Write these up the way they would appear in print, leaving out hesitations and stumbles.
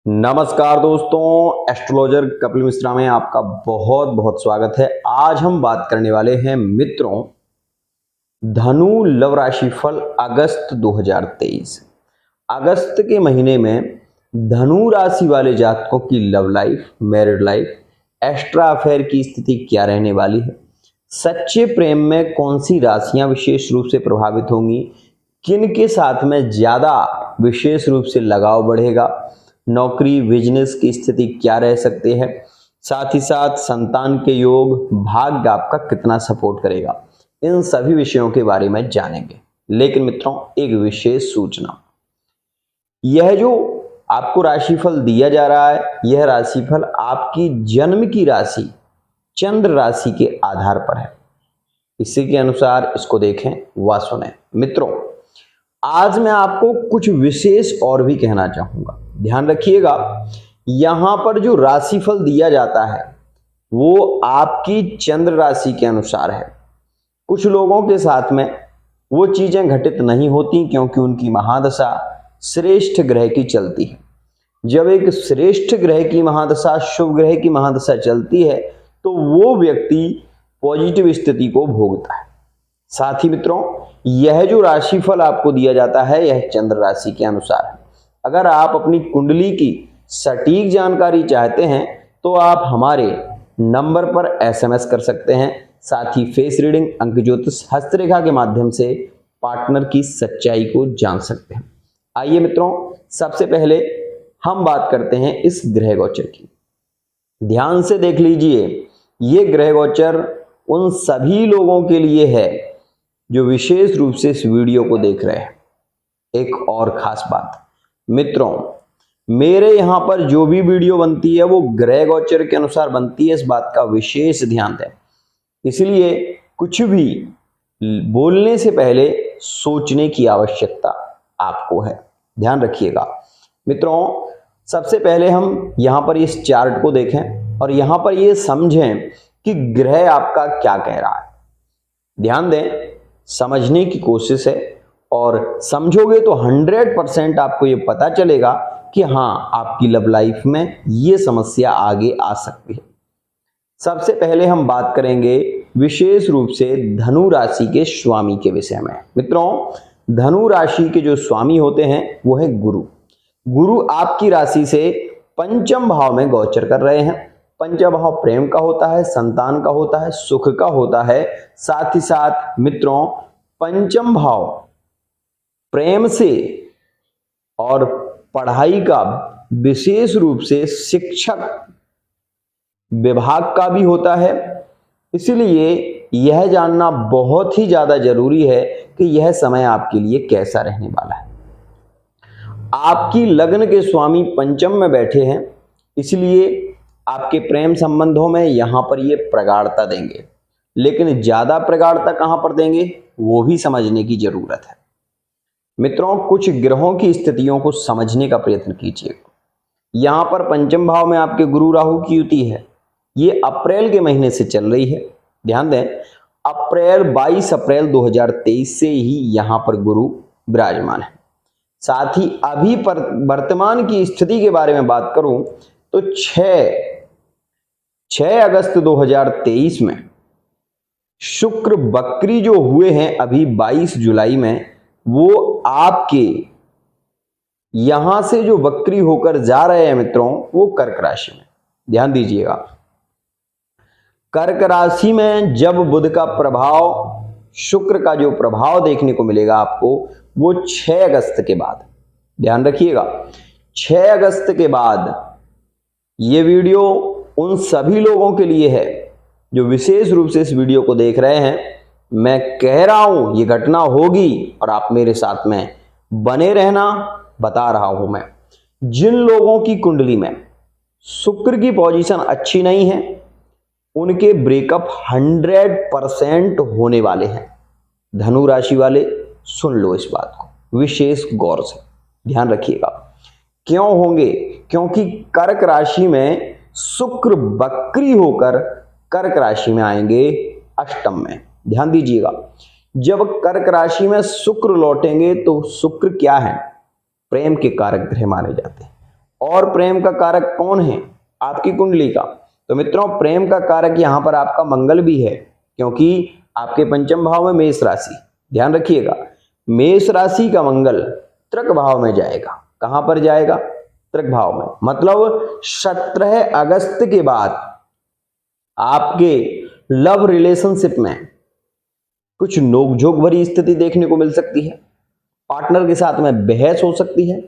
नमस्कार दोस्तों, एस्ट्रोलॉजर कपिल मिश्रा में आपका बहुत बहुत स्वागत है। आज हम बात करने वाले हैं मित्रों धनु लव राशि फल अगस्त 2023। अगस्त के महीने में धनु राशि वाले जातकों की love life, married life, extra affair की स्थिति क्या रहने वाली है, सच्चे प्रेम में कौन सी राशियां विशेष रूप से प्रभावित होंगी, किन के साथ में ज्यादा विशेष रूप से लगाव बढ़ेगा, नौकरी बिजनेस की स्थिति क्या रह सकती है, साथ ही साथ संतान के योग, भाग्य आपका कितना सपोर्ट करेगा, इन सभी विषयों के बारे में जानेंगे। लेकिन मित्रों एक विशेष सूचना, यह जो आपको राशिफल दिया जा रहा है, यह राशिफल आपकी जन्म की राशि चंद्र राशि के आधार पर है। इसी के अनुसार इसको देखें व सुने। मित्रों आज मैं आपको कुछ विशेष और भी कहना चाहूंगा, ध्यान रखिएगा। यहां पर जो राशिफल दिया जाता है वो आपकी चंद्र राशि के अनुसार है। कुछ लोगों के साथ में वो चीजें घटित नहीं होती क्योंकि उनकी महादशा श्रेष्ठ ग्रह की चलती है। जब एक श्रेष्ठ ग्रह की महादशा, शुभ ग्रह की महादशा चलती है तो वो व्यक्ति पॉजिटिव स्थिति को भोगता है। साथ ही मित्रों यह जो राशिफल आपको दिया जाता है यह चंद्र राशि के अनुसार है। अगर आप अपनी कुंडली की सटीक जानकारी चाहते हैं तो आप हमारे नंबर पर एसएमएस कर सकते हैं। साथ ही फेस रीडिंग, अंक ज्योतिष, हस्तरेखा के माध्यम से पार्टनर की सच्चाई को जान सकते हैं। आइए मित्रों सबसे पहले हम बात करते हैं इस ग्रह गोचर की। ध्यान से देख लीजिए, ये ग्रह गोचर उन सभी लोगों के लिए है जो विशेष रूप से इस वीडियो को देख रहे हैं। एक और खास बात मित्रों, मेरे यहां पर जो भी वीडियो बनती है वो ग्रह गोचर के अनुसार बनती है, इस बात का विशेष ध्यान दें। इसलिए कुछ भी बोलने से पहले सोचने की आवश्यकता आपको है, ध्यान रखिएगा। मित्रों सबसे पहले हम यहां पर इस चार्ट को देखें और यहां पर ये समझें कि ग्रह आपका क्या कह रहा है। ध्यान दें, समझने की कोशिश है और समझोगे तो 100% आपको ये पता चलेगा कि हाँ आपकी लव लाइफ में ये समस्या आगे आ सकती है। सबसे पहले हम बात करेंगे विशेष रूप से धनु राशि के स्वामी के विषय में। मित्रों धनु राशि के जो स्वामी होते हैं वो है गुरु। गुरु आपकी राशि से पंचम भाव में गोचर कर रहे हैं। पंचम भाव प्रेम का होता है, संतान का होता है, सुख का होता है। साथ ही साथ मित्रों पंचम भाव प्रेम से और पढ़ाई का, विशेष रूप से शिक्षक विभाग का भी होता है। इसलिए यह जानना बहुत ही ज्यादा जरूरी है कि यह समय आपके लिए कैसा रहने वाला है। आपकी लग्न के स्वामी पंचम में बैठे हैं, इसलिए आपके प्रेम संबंधों में यहां पर ये प्रगाढ़ता देंगे, लेकिन ज्यादा प्रगाढ़ता कहां पर देंगे वो भी समझने की जरूरत है। मित्रों कुछ ग्रहों की स्थितियों को समझने का प्रयत्न कीजिए। यहां पर पंचम भाव में आपके गुरु राहु की युति है, ये अप्रैल के महीने से चल रही है। ध्यान दें 22 अप्रैल 2023 से ही यहां पर गुरु विराजमान है। साथ ही अभी पर वर्तमान की स्थिति के बारे में बात करूं तो 6 अगस्त 2023 में शुक्र बकरी जो हुए हैं अभी 22 जुलाई में, वो आपके यहां से जो बकरी होकर जा रहे हैं मित्रों वो कर्क राशि में। ध्यान दीजिएगा, कर्क राशि में जब बुध का प्रभाव, शुक्र का जो प्रभाव देखने को मिलेगा आपको वो 6 अगस्त के बाद। ध्यान रखिएगा 6 अगस्त के बाद ये वीडियो उन सभी लोगों के लिए है जो विशेष रूप से इस वीडियो को देख रहे हैं। मैं कह रहा हूं ये घटना होगी और आप मेरे साथ में बने रहना, बता रहा हूं मैं। जिन लोगों की कुंडली में शुक्र की पोजीशन अच्छी नहीं है उनके ब्रेकअप 100% होने वाले हैं। धनु राशि वाले सुन लो इस बात को विशेष गौर से, ध्यान रखिएगा। क्यों होंगे? क्योंकि कर्क राशि में शुक्र बकरी होकर कर्क राशि में आएंगे अष्टम में। ध्यान दीजिएगा, जब कर्क राशि में शुक्र लौटेंगे तो शुक्र क्या है? प्रेम के कारक ग्रह माने जाते हैं। और प्रेम का कारक कौन है आपकी कुंडली का? तो मित्रों प्रेम का कारक यहां पर आपका मंगल भी है, क्योंकि आपके पंचम भाव में मेष राशि, ध्यान रखिएगा मेष राशि का मंगल तृक भाव में जाएगा। कहां पर जाएगा? तृक भाव में। मतलब 17 अगस्त के बाद आपके लव रिलेशनशिप में कुछ नोकझोंक भरी स्थिति देखने को मिल सकती है, पार्टनर के साथ में बहस हो सकती है,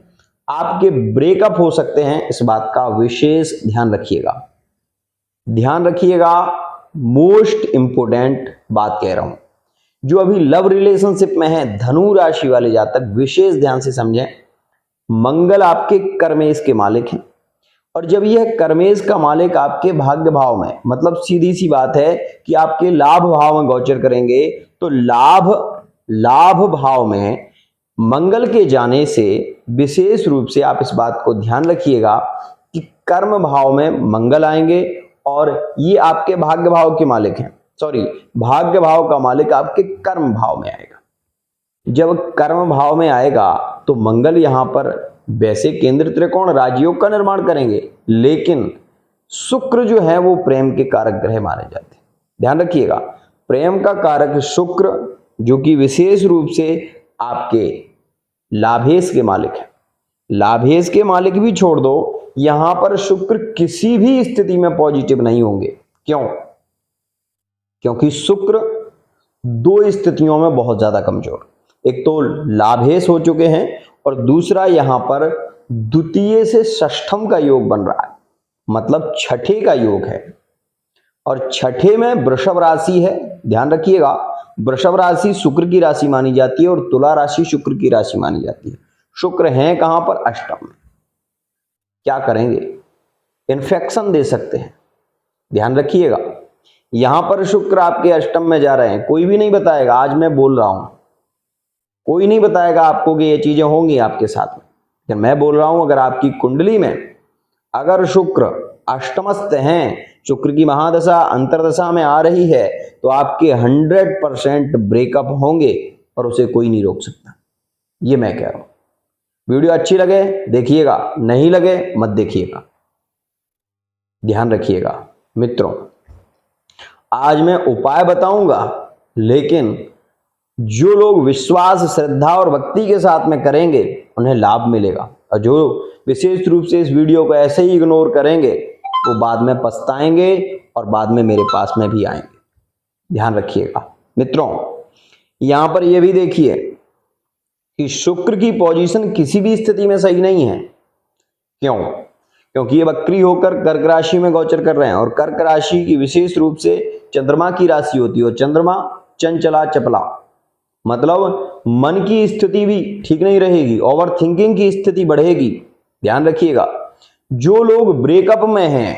आपके ब्रेकअप हो सकते हैं। इस बात का विशेष ध्यान रखिएगा, ध्यान रखिएगा। मोस्ट इंपोर्टेंट बात कह रहा हूं, जो अभी लव रिलेशनशिप में है धनु राशि वाले जातक विशेष ध्यान से समझें। मंगल आपके कर्मेश के मालिक हैं, और जब यह कर्मेश का मालिक आपके भाग्य भाव में, मतलब सीधी सी बात है कि आपके लाभ भाव में गोचर करेंगे, तो लाभ भाव में मंगल के जाने से विशेष रूप से आप इस बात को ध्यान रखिएगा कि कर्म भाव में मंगल आएंगे, और ये आपके भाग्य भाव के मालिक हैं। सॉरी, भाग्य भाव का मालिक आपके कर्म भाव में आएगा। जब कर्म भाव में आएगा तो मंगल यहां पर वैसे केंद्र त्रिकोण राजयोग का निर्माण करेंगे, लेकिन शुक्र जो है वो प्रेम के कारक ग्रह माने जाते हैं। ध्यान रखिएगा, प्रेम का कारक शुक्र, जो कि विशेष रूप से आपके लाभेश के मालिक है। लाभेश के मालिक भी छोड़ दो, यहां पर शुक्र किसी भी स्थिति में पॉजिटिव नहीं होंगे। क्यों? क्योंकि शुक्र दो स्थितियों में बहुत ज्यादा कमजोर, एक तो लाभेश हो चुके हैं, और दूसरा यहां पर द्वितीय से षष्ठम का योग बन रहा है, मतलब छठे का योग है, और छठे में वृषभ राशि है। ध्यान रखिएगा, वृषभ राशि शुक्र की राशि मानी जाती है, और तुला राशि शुक्र की राशि मानी जाती है। शुक्र हैं कहां पर? अष्टम में। क्या करेंगे? इन्फेक्शन दे सकते हैं। ध्यान रखिएगा, यहां पर शुक्र आपके अष्टम में जा रहे हैं। कोई भी नहीं बताएगा, आज मैं बोल रहा हूं, कोई नहीं बताएगा आपको कि ये चीजें होंगी आपके साथ में, लेकिन मैं बोल रहा हूं अगर आपकी कुंडली में अगर शुक्र अष्टमस्थ हैं, शुक्र की महादशा अंतरदशा में आ रही है, तो आपके 100% ब्रेकअप होंगे, और उसे कोई नहीं रोक सकता। ये मैं कह रहा हूं। वीडियो अच्छी लगे देखिएगा, नहीं लगे मत देखिएगा। ध्यान रखिएगा मित्रों, आज मैं उपाय बताऊंगा, लेकिन जो लोग विश्वास, श्रद्धा और भक्ति के साथ में करेंगे उन्हें लाभ मिलेगा, और जो विशेष रूप से इस वीडियो को ऐसे ही इग्नोर करेंगे वो बाद में पछताएंगे, और बाद में मेरे पास में भी आएंगे। ध्यान रखिएगा मित्रों, यहां पर यह भी देखिए कि शुक्र की पोजीशन किसी भी स्थिति में सही नहीं है। क्यों? क्योंकि ये वक्री होकर कर्क राशि में गोचर कर रहे हैं, और कर्क राशि की विशेष रूप से चंद्रमा की राशि होती है, और चंद्रमा चंचला चपला, मतलब मन की स्थिति भी ठीक नहीं रहेगी, ओवर थिंकिंग की स्थिति बढ़ेगी। ध्यान रखिएगा, जो लोग ब्रेकअप में हैं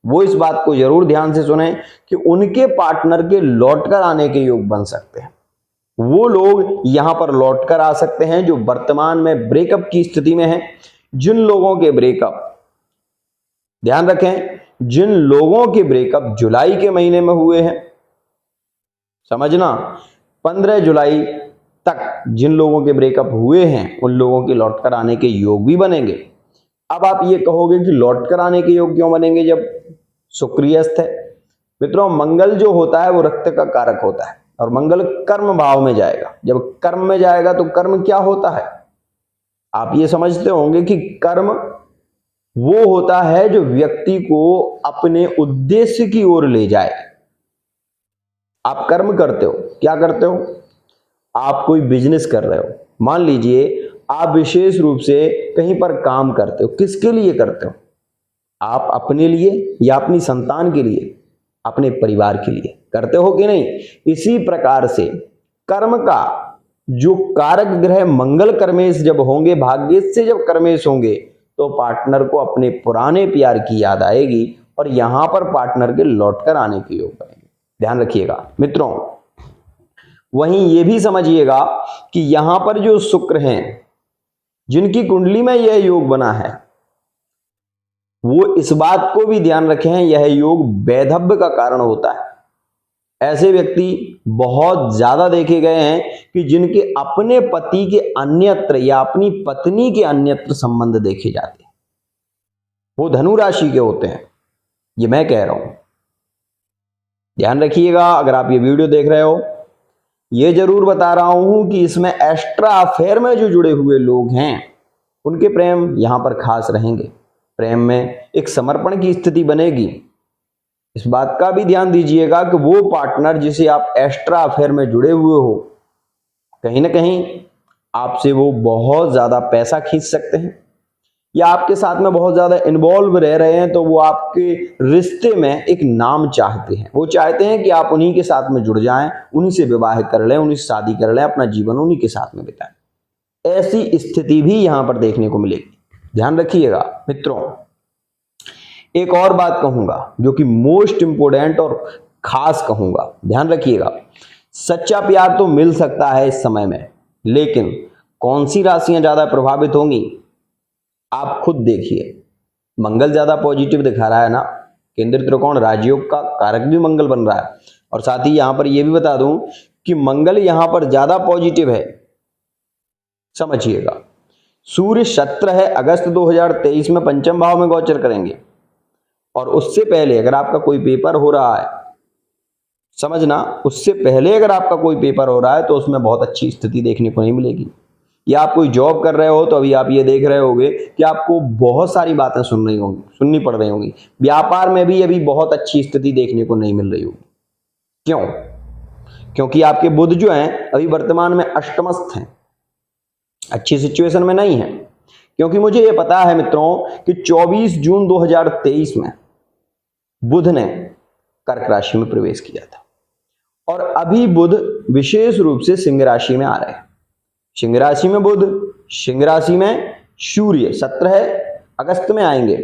वो इस बात को जरूर ध्यान से सुने कि उनके पार्टनर के लौटकर आने के योग बन सकते हैं। वो लोग यहां पर लौटकर आ सकते हैं जो वर्तमान में ब्रेकअप की स्थिति में हैं। जिन लोगों के ब्रेकअप, ध्यान रखें, जिन लोगों के ब्रेकअप जुलाई के महीने में हुए हैं, समझना 15 जुलाई तक जिन लोगों के ब्रेकअप हुए हैं उन लोगों के लौटकर आने के योग भी बनेंगे। अब आप ये कहोगे कि लौटकर आने के योग क्यों बनेंगे जब शुक्रियस्त है? मित्रों, मंगल जो होता है वो रक्त का कारक होता है, और मंगल कर्म भाव में जाएगा। जब कर्म में जाएगा तो कर्म क्या होता है? आप ये समझते होंगे कि कर्म वो होता है जो व्यक्ति को अपने उद्देश्य की ओर ले जाए। आप कर्म करते हो, क्या करते हो? आप कोई बिजनेस कर रहे हो, मान लीजिए आप विशेष रूप से कहीं पर काम करते हो, किसके लिए करते हो? आप अपने लिए या अपनी संतान के लिए, अपने परिवार के लिए करते हो कि नहीं? इसी प्रकार से कर्म का जो कारक ग्रह मंगल कर्मेश जब होंगे, भाग्य से जब कर्मेश होंगे, तो पार्टनर को अपने पुराने प्यार की याद आएगी, और यहां पर पार्टनर के लौटकर आने के योग बनेंगे। ध्यान रखिएगा मित्रों, वहीं ये भी समझिएगा कि यहां पर जो शुक्र हैं जिनकी कुंडली में यह योग बना है, वो इस बात को भी ध्यान रखें, यह योग वैधव्य का कारण होता है। ऐसे व्यक्ति बहुत ज्यादा देखे गए हैं कि जिनके अपने पति के अन्यत्र या अपनी पत्नी के अन्यत्र संबंध देखे जाते हैं। वो धनु राशि के होते हैं, ये मैं कह रहा हूं। ध्यान रखिएगा, अगर आप ये वीडियो देख रहे हो, ये जरूर बता रहा हूं कि इसमें एक्स्ट्रा अफेयर में जो जुड़े हुए लोग हैं उनके प्रेम यहां पर खास रहेंगे। प्रेम में एक समर्पण की स्थिति बनेगी। इस बात का भी ध्यान दीजिएगा कि वो पार्टनर जिसे आप एक्स्ट्रा अफेयर में जुड़े हुए हो, कहीं ना कहीं आपसे वो बहुत ज्यादा पैसा खींच सकते हैं या आपके साथ में बहुत ज्यादा इन्वॉल्व रह रहे हैं, तो वो आपके रिश्ते में एक नाम चाहते हैं। वो चाहते हैं कि आप उन्हीं के साथ में जुड़ जाएं, उन्हीं से विवाह कर लें, उन्हीं से शादी कर लें, अपना जीवन उन्हीं के साथ में बिताएं। ऐसी स्थिति भी यहां पर देखने को मिलेगी। ध्यान रखिएगा मित्रों। एक और बात कहूंगा जो कि मोस्ट इंपोर्टेंट और खास कहूंगा, ध्यान रखिएगा। सच्चा प्यार तो मिल सकता है इस समय में, लेकिन कौन सी राशियां ज्यादा प्रभावित होंगी आप खुद देखिए। मंगल ज्यादा पॉजिटिव दिखा रहा है ना, केंद्रीय त्रिकोण राजयोग का कारक भी मंगल बन रहा है। और साथ ही यहां पर यह भी बता दूं कि मंगल यहां पर ज्यादा पॉजिटिव है, समझिएगा। सूर्य 17 अगस्त 2023 में पंचम भाव में गोचर करेंगे, और उससे पहले अगर आपका कोई पेपर हो रहा है, समझना, उससे पहले अगर आपका कोई पेपर हो रहा है तो उसमें बहुत अच्छी स्थिति देखने को नहीं मिलेगी। या आप कोई जॉब कर रहे हो तो अभी आप ये देख रहे होंगे कि आपको बहुत सारी बातें सुननी पड़ रही होंगी। व्यापार में भी अभी बहुत अच्छी स्थिति देखने को नहीं मिल रही होगी। क्यों? क्योंकि आपके बुध जो हैं अभी वर्तमान में अष्टमस्थ हैं, अच्छी सिचुएशन में नहीं है। क्योंकि मुझे ये पता है मित्रों कि 24 जून 2023 में बुध ने कर्क राशि में प्रवेश किया था, और अभी बुध विशेष रूप से सिंह राशि में आ रहे हैं। सिंह राशि में बुध, सिंह राशि में सूर्य 17 अगस्त में आएंगे।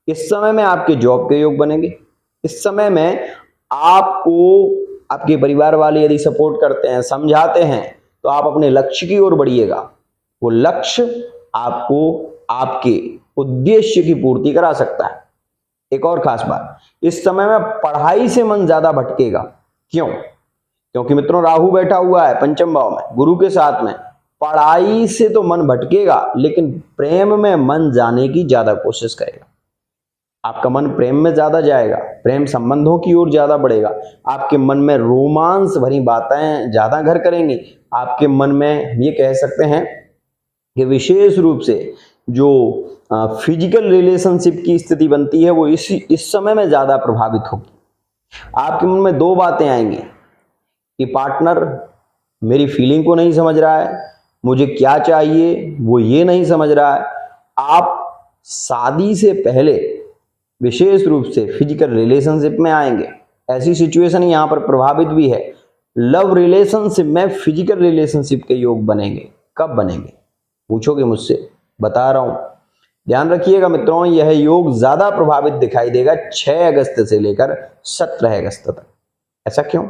इस समय में आपके जॉब के योग बनेंगे। इस समय में आपको आपके परिवार वाले यदि सपोर्ट करते हैं, समझाते हैं, तो आप अपने लक्ष्य की ओर बढ़िएगा। वो लक्ष्य आपको आपके उद्देश्य की पूर्ति करा सकता है। एक और खास बात, इस समय में पढ़ाई से मन ज्यादा भटकेगा। क्यों? क्योंकि मित्रों राहु बैठा हुआ है पंचम भाव में गुरु के साथ में। पढ़ाई से तो मन भटकेगा, लेकिन प्रेम में मन जाने की ज्यादा कोशिश करेगा। आपका मन प्रेम में ज्यादा जाएगा, प्रेम संबंधों की ओर ज्यादा बढ़ेगा। आपके मन में रोमांस भरी बातें ज्यादा घर करेंगी। आपके मन में ये कह सकते हैं कि विशेष रूप से जो फिजिकल रिलेशनशिप की स्थिति बनती है वो इस समय में ज्यादा प्रभावित होगी। आपके मन में दो बातें आएंगी कि पार्टनर मेरी फीलिंग को नहीं समझ रहा है, मुझे क्या चाहिए वो ये नहीं समझ रहा है। आप शादी से पहले विशेष रूप से फिजिकल रिलेशनशिप में आएंगे। ऐसी सिचुएशन यहां पर प्रभावित भी है। लव रिलेशनशिप में फिजिकल रिलेशनशिप के योग बनेंगे। कब बनेंगे पूछोगे मुझसे, बता रहा हूं। ध्यान रखिएगा मित्रों, यह योग ज्यादा प्रभावित दिखाई देगा 6 अगस्त से लेकर 17 अगस्त तक। ऐसा क्यों?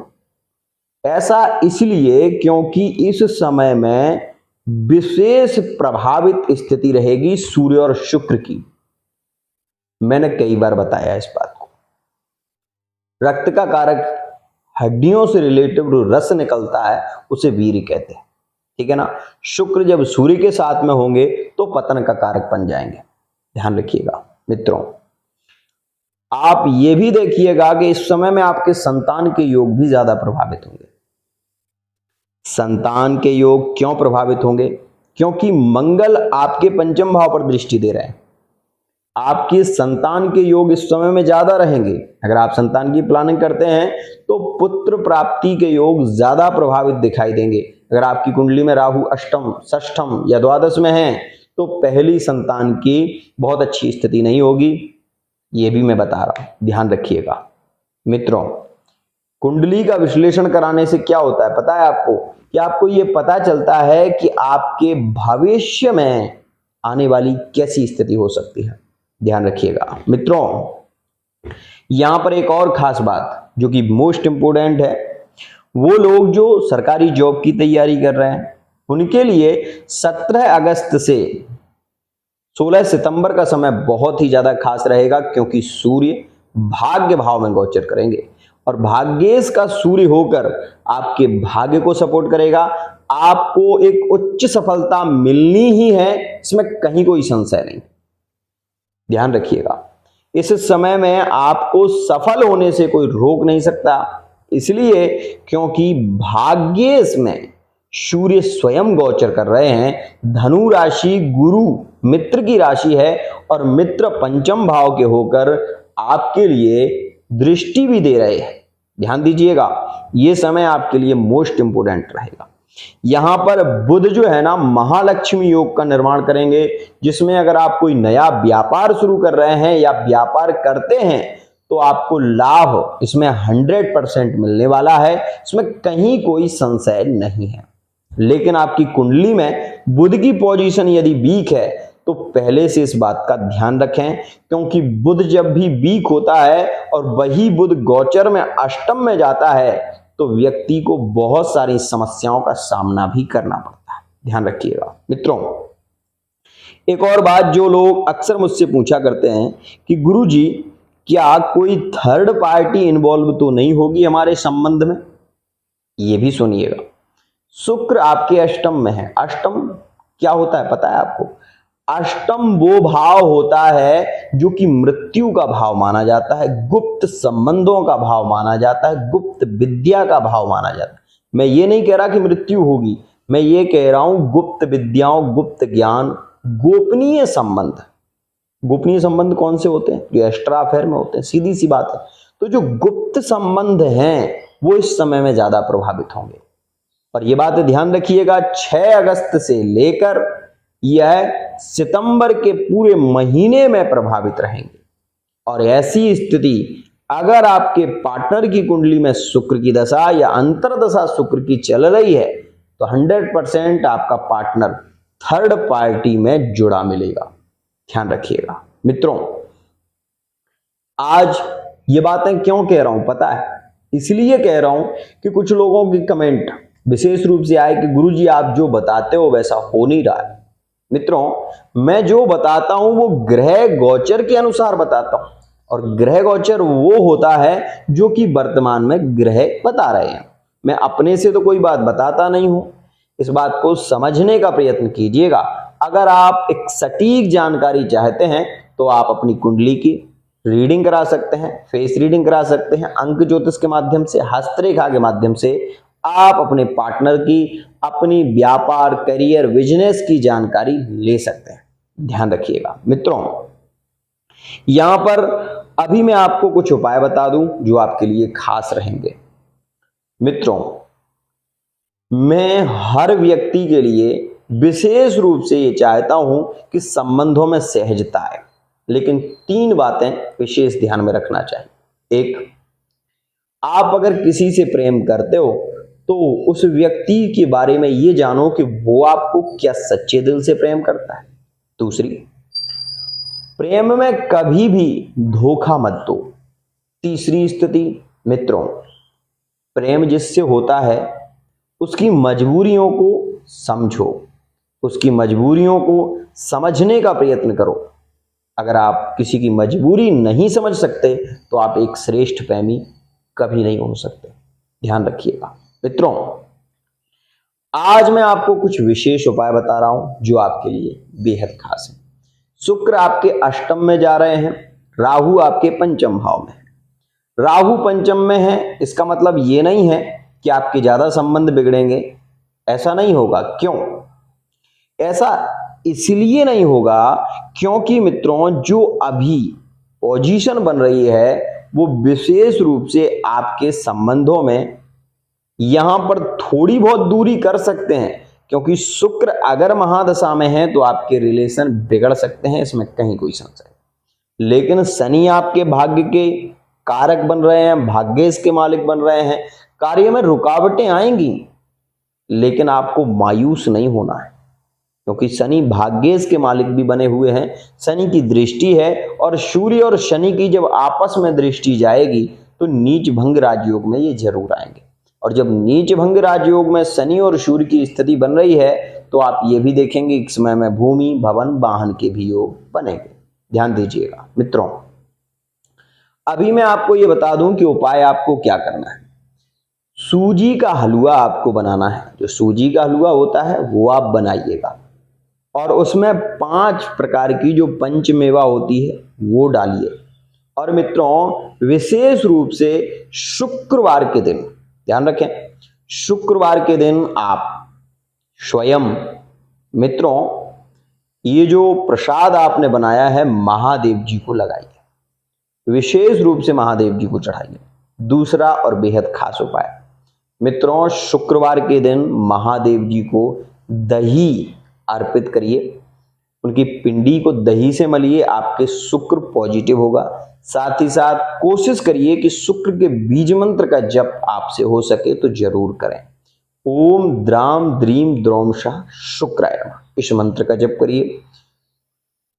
ऐसा इसलिए क्योंकि इस समय में विशेष प्रभावित स्थिति रहेगी सूर्य और शुक्र की। मैंने कई बार बताया इस बात को। रक्त का कारक हड्डियों से रिलेटेड जो रस निकलता है उसे वीर्य कहते हैं, ठीक है ना। शुक्र जब सूर्य के साथ में होंगे तो पतन का कारक बन जाएंगे। ध्यान रखिएगा मित्रों। आप ये भी देखिएगा कि इस समय में आपके संतान के योग भी ज्यादा प्रभावित होंगे। संतान के योग क्यों प्रभावित होंगे? क्योंकि मंगल आपके पंचम भाव पर दृष्टि दे रहे हैं। आपके संतान के योग इस समय में ज्यादा रहेंगे। अगर आप संतान की प्लानिंग करते हैं तो पुत्र प्राप्ति के योग ज्यादा प्रभावित दिखाई देंगे। अगर आपकी कुंडली में राहु अष्टम, षष्ठम या द्वादश में है तो पहली संतान की बहुत अच्छी स्थिति नहीं होगी। ये भी मैं बता रहा हूं, ध्यान रखिएगा मित्रों। कुंडली का विश्लेषण कराने से क्या होता है पता है आपको? कि आपको ये पता चलता है कि आपके भविष्य में आने वाली कैसी स्थिति हो सकती है। ध्यान रखिएगा मित्रों। यहां पर एक और खास बात जो कि मोस्ट इंपोर्टेंट है, वो लोग जो सरकारी जॉब की तैयारी कर रहे हैं उनके लिए 17 अगस्त से 16 सितंबर का समय बहुत ही ज्यादा खास रहेगा, क्योंकि सूर्य भाग्य भाव में गोचर करेंगे और भाग्येश का सूर्य होकर आपके भाग्य को सपोर्ट करेगा। आपको एक उच्च सफलता मिलनी ही है, इसमें कहीं कोई संशय नहीं। ध्यान रखिएगा, इस समय में आपको सफल होने से कोई रोक नहीं सकता, इसलिए क्योंकि भाग्य इसमें सूर्य स्वयं गोचर कर रहे हैं। धनु राशि गुरु मित्र की राशि है और मित्र पंचम भाव के होकर आपके लिए दृष्टि भी दे रहे हैं। ध्यान दीजिएगा, ये समय आपके लिए मोस्ट इंपोर्टेंट रहेगा। यहां पर बुध जो है ना महालक्ष्मी योग का निर्माण करेंगे, जिसमें अगर आप कोई नया व्यापार शुरू कर रहे हैं या व्यापार करते हैं तो आपको लाभ इसमें 100% मिलने वाला है, इसमें कहीं कोई संशय नहीं है। लेकिन आपकी कुंडली में बुध की पोजीशन यदि वीक है तो पहले से इस बात का ध्यान रखें, क्योंकि बुध जब भी वीक होता है और वही बुध गोचर में अष्टम में जाता है तो व्यक्ति को बहुत सारी समस्याओं का सामना भी करना पड़ता है। ध्यान रखिएगा मित्रों। एक और बात जो लोग अक्सर मुझसे पूछा करते हैं कि गुरुजी क्या कोई थर्ड पार्टी इन्वॉल्व तो नहीं होगी हमारे संबंध में? ये भी सुनिएगा, शुक्र आपके अष्टम में है। अष्टम क्या होता है पता है आपको? अष्टम वो भाव होता है जो कि मृत्यु का भाव माना जाता है, गुप्त संबंधों का भाव माना जाता है, गुप्त विद्या का भाव माना जाता है। मैं ये नहीं कह रहा कि मृत्यु होगी, मैं ये कह रहा हूं गुप्त विद्याओं, गुप्त ज्ञान, गोपनीय संबंध। गोपनीय संबंध कौन से होते हैं? जो एक्स्ट्रा अफेयर में होते हैं, सीधी सी बात है। तो जो गुप्त संबंध हैं वो इस समय में ज्यादा प्रभावित होंगे। और ये बात ध्यान रखिएगा, 6 अगस्त से लेकर यह सितंबर के पूरे महीने में प्रभावित रहेंगे। और ऐसी स्थिति अगर आपके पार्टनर की कुंडली में शुक्र की दशा या अंतर्दशा शुक्र की चल रही है तो 100% आपका पार्टनर थर्ड पार्टी में जुड़ा मिलेगा। ध्यान रखिएगा मित्रों। आज ये बातें क्यों कह रहा हूं पता है? इसलिए कह रहा हूं कि कुछ लोगों की कमेंट विशेष रूप से आए कि गुरुजी आप जो बताते हो वैसा हो नहीं रहा है। मित्रों, मैं जो बताता हूं वो ग्रह गोचर के अनुसार बताता हूं, और ग्रह गोचर वो होता है जो कि वर्तमान में ग्रह बता रहे हैं। मैं अपने से तो कोई बात बताता नहीं हूं, इस बात को समझने का प्रयत्न कीजिएगा। अगर आप एक सटीक जानकारी चाहते हैं तो आप अपनी कुंडली की रीडिंग करा सकते हैं, फेस रीडिंग करा सकते हैं, अंक ज्योतिष के माध्यम से, हस्तरेखा के माध्यम से आप अपने पार्टनर की, अपनी व्यापार, करियर, बिजनेस की जानकारी ले सकते हैं। ध्यान रखिएगा मित्रों। यहां पर अभी मैं आपको कुछ उपाय बता दूं जो आपके लिए खास रहेंगे। मित्रों, मैं हर व्यक्ति के लिए विशेष रूप से ये चाहता हूं कि संबंधों में सहजता है, लेकिन 3 बातें विशेष ध्यान में रखना चाहिए। एक, आप अगर किसी से प्रेम करते हो तो उस व्यक्ति के बारे में ये जानो कि वो आपको क्या सच्चे दिल से प्रेम करता है। दूसरी, प्रेम में कभी भी धोखा मत दो। तीसरी स्थिति, मित्रों, प्रेम जिससे होता है उसकी मजबूरियों को समझो, उसकी मजबूरियों को समझने का प्रयत्न करो। अगर आप किसी की मजबूरी नहीं समझ सकते तो आप एक श्रेष्ठ प्रेमी कभी नहीं हो सकते। ध्यान रखिएगा मित्रों। आज मैं आपको कुछ विशेष उपाय बता रहा हूं जो आपके लिए बेहद खास है। शुक्र आपके अष्टम में जा रहे हैं, राहु आपके पंचम भाव में है। राहु पंचम में है, इसका मतलब ये नहीं है कि आपके ज्यादा संबंध बिगड़ेंगे, ऐसा नहीं होगा। क्यों? ऐसा इसलिए नहीं होगा क्योंकि मित्रों जो अभी पोजीशन बन रही है वो विशेष रूप से आपके संबंधों में यहां पर थोड़ी बहुत दूरी कर सकते हैं, क्योंकि शुक्र अगर महादशा में है तो आपके रिलेशन बिगड़ सकते हैं, इसमें कहीं कोई संशय। लेकिन शनि आपके भाग्य के कारक बन रहे हैं, भाग्येश के मालिक बन रहे हैं, कार्य में रुकावटें आएंगी, लेकिन आपको मायूस नहीं होना है, क्योंकि शनि भाग्येश के मालिक भी बने हुए हैं। शनि की दृष्टि है और सूर्य और शनि की जब आपस में दृष्टि जाएगी तो नीच भंग राजयोग में ये जरूर आएंगे। और जब नीच भंग राजयोग में शनि और सूर्य की स्थिति बन रही है तो आप ये भी देखेंगे इस समय में भूमि, भवन, वाहन के भी योग बनेंगे। ध्यान दीजिएगा मित्रों। अभी मैं आपको ये बता दूं कि उपाय आपको क्या करना है। सूजी का हलवा आपको बनाना है। जो सूजी का हलवा होता है वो आप बनाइएगा। और उसमें 5 प्रकार की जो पंचमेवा होती है वो डालिए। और मित्रों विशेष रूप से शुक्रवार के दिन ध्यान रखें, शुक्रवार के दिन आप स्वयं मित्रों ये जो प्रसाद आपने बनाया है महादेव जी को लगाइए, विशेष रूप से महादेव जी को चढ़ाइए। दूसरा और बेहद खास उपाय मित्रों, शुक्रवार के दिन महादेव जी को दही अर्पित करिए, उनकी पिंडी को दही से मलिए, आपके शुक्र पॉजिटिव होगा। साथ ही साथ कोशिश करिए कि शुक्र के बीज मंत्र का जप आपसे हो सके तो जरूर करें। ओम द्राम द्रीम द्रोमशः शुक्राय नमः, इस मंत्र का जप करिए।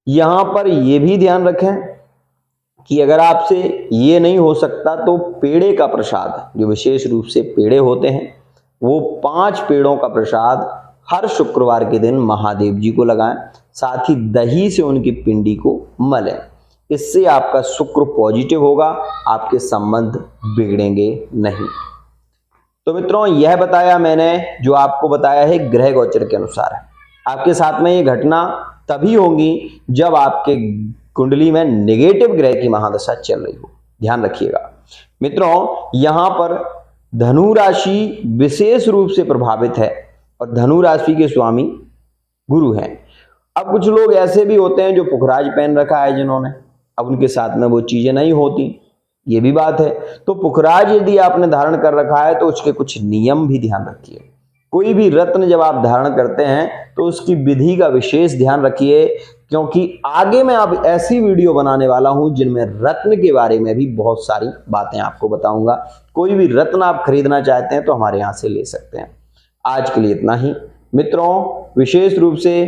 यहां पर यह भी ध्यान रखें कि अगर आपसे ये नहीं हो सकता तो पेड़े का प्रसाद, जो विशेष रूप से पेड़े होते हैं, वो 5 पेड़ों का प्रसाद हर शुक्रवार के दिन महादेव जी को लगाएं। साथ ही दही से उनकी पिंडी को मलें, इससे आपका शुक्र पॉजिटिव होगा, आपके संबंध बिगड़ेंगे नहीं। तो मित्रों यह बताया मैंने, जो आपको बताया है ग्रह गोचर के अनुसार। आपके साथ में ये घटना तभी होगी जब आपके कुंडली में नेगेटिव ग्रह की महादशा चल रही हो, ध्यान रखिएगा। मित्रों यहां पर धनु राशि विशेष रूप से प्रभावित है और धनु राशि के स्वामी गुरु हैं। अब कुछ लोग ऐसे भी होते हैं जो पुखराज पहन रखा है जिन्होंने, अब उनके साथ में वो चीजें नहीं होती, ये भी बात है। तो पुखराज यदि आपने धारण कर रखा है तो उसके कुछ नियम भी ध्यान रखिए। कोई भी रत्न जब आप धारण करते हैं तो उसकी विधि का विशेष ध्यान रखिए, क्योंकि आगे मैं अब ऐसी वीडियो बनाने वाला हूं जिनमें रत्न के बारे में भी बहुत सारी बातें आपको बताऊंगा। कोई भी रत्न आप खरीदना चाहते हैं तो हमारे यहां से ले सकते हैं। आज के लिए इतना ही मित्रों, विशेष रूप से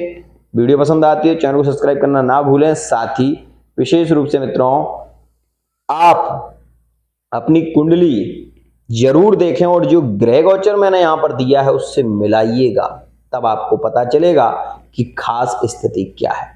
वीडियो पसंद आती है चैनल को सब्सक्राइब करना ना भूलें। साथ ही विशेष रूप से मित्रों आप अपनी कुंडली जरूर देखें और जो ग्रह गोचर मैंने यहां पर दिया है उससे मिलाइएगा, तब आपको पता चलेगा कि खास स्थिति क्या है।